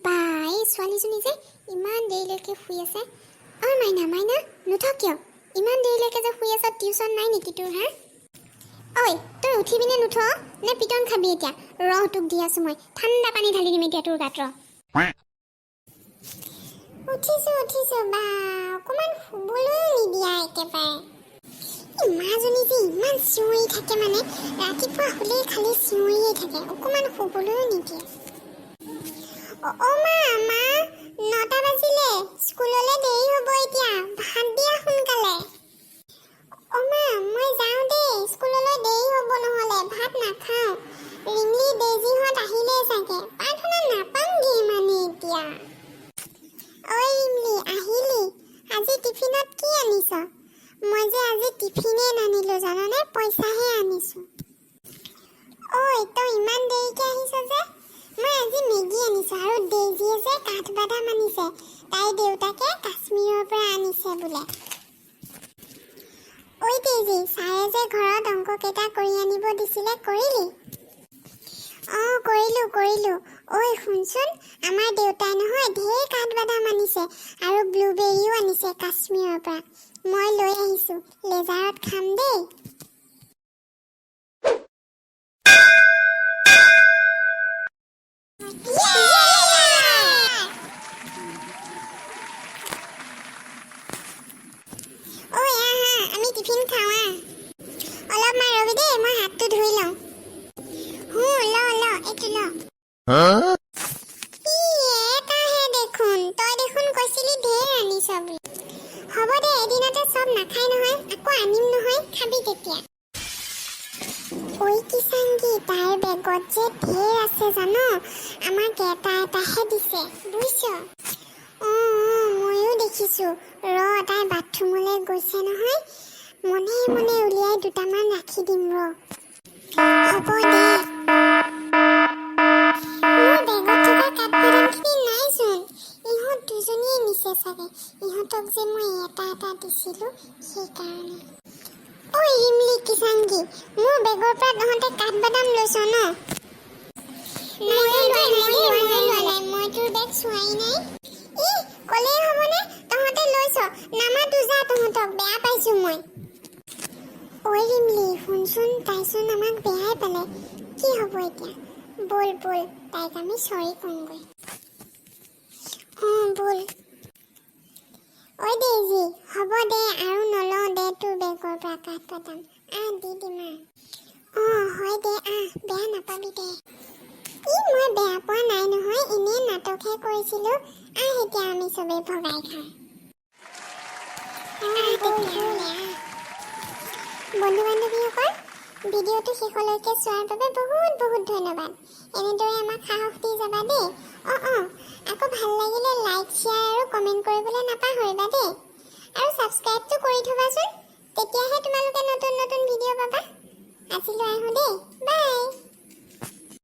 বাই ছোৱালীজনী যে ইমান দেৰিলৈকে শুই আছে অ মাইনা মাইনা নুঠা কিয় ইমান দেৰিলৈকে যে শুই আছা টিউচন নাই নেকি তোৰ হা ঐ তই উঠি পিনে নুঠ নে পিটন খাবি এতিয়া ৰহ তোক দি আছো মই ঠাণ্ডা পানী ঢালি দিম এতিয়া তোৰ গাত ৰহ উঠিছো বা অকমান শুবলৈ নিদিয়া একেবাৰে মাজনী যে ইমান চিঞৰি থাকে মানে ৰাতিপুৱা হ'লেই খালি চিঞৰিয়ে থাকে অকমান শুবলৈ নিদিয়ে অ মা 9টা বাজিলে স্কুললৈ দেৰি হ'ব এতিয়া ভাত দিয়া সোনকালে অ মা মই যাওঁ দেই স্কুললৈ দেৰি হ'ব নহ'লে ভাত নাখাওঁ ৰিংলি দেজিহঁত আহিলে চাগে প্ৰাৰ্থনা নাপামগে মানে এতিয়া ঐ ৰিংলি আহিলি আজি টিফিনত কি আনিছ মই যে আজি টিফিনে নানিলো জানানে পইচাহে আনিছো ঐ তই ইমান দেৰিকে আহিছ যে মই আজি মেগী আনিছো আৰু দেজিয়ে যে কাঠবাদাম আনিছে তাই দেউতাকে কাশ্মীৰৰ পৰা আনিছে বোলে ঐ দেজি ছাৰে যে ঘৰত অংককেইটা কৰি আনিব দিছিলে কৰিলি অ কৰিলো ঐ শুনচোন আমাৰ দেউতাই নহয় ঢেৰ কাঠবাদাম আনিছে আৰু ব্লুবেৰীও আনিছে কাশ্মীৰৰ পৰা মই লৈ আহিছো লেজাৰত খাম দেই আমি টিফিন খাওঁ অলপমান ৰবি দেই মই হাতটো ধুই লওঁ ল এইটো ল এটাহে দেখোন তই দেখোন কৈছিলি ঢেৰ আনিছ বুলি হ'ব দে এদিনতে চব নাখাই নহয় আকৌ আনিম নহয় খাবি তেতিয়া ঐ কিষাংগী তাইৰ বেগত যে ঢেৰ আছে জানো আমাক এটাহে দিছে বুজিছ ময়ো দেখিছো তাই বাথৰুমলৈ গৈছে নহয় মনে মনে উলিয়াই দুটামান ৰাখি দিম হ'ব দে মোৰ বেগত থকা কাঠবাদামখিনি নাইচোন ইহঁত দুজনীয়ে নিছে চাগে ইহঁতক যে মই এটা দিছিলো সেইকাৰণে ঐ ৰিমলি কিষাংগী মোৰ বেগৰ পৰা তহঁতে কাঠবাদাম লৈছ ন মই তোৰ বেগ চোৱাই নাই ক'লেই হ'বনে তহঁতে লৈছ নামাতো যা তহঁতক বেয়া পাইছো মই ঐ ৰিমলি শুনচোন তাইচোন আমাক বেয়াই পালে কি হ'ব এতিয়া বল তাইক আমি চৰি কওঁগৈ বল ঐ দেজি হ'ব দে আৰু নলওঁ দে তোৰ বেগৰ পৰা কাঠবাদাম দি দিম হয় দে বেয়া নাপাবি দে মই বেয়া পোৱা নাই নহয় এনেই নাটকহে কৰিছিলো এতিয়া আমি চবেই ভগাই খাওঁ বন্ধু বান্ধৱীসকল ভিডিঅ'টো শেষলৈকে চোৱাৰ বাবে বহুত বহুত ধন্যবাদ এনেদৰে আমাক সাহস দি যাবা দেই আকৌ ভাল লাগিলে লাইক শ্বেয়াৰ আৰু কমেণ্ট কৰিবলৈ নাপাহৰিবা দেই আৰু ছাবস্ক্ৰাইবটো কৰি থবাচোন তেতিয়াহে তোমালোকে নতুন ভিডিঅ' পাবা আজিলৈ আহোঁ দেই বাই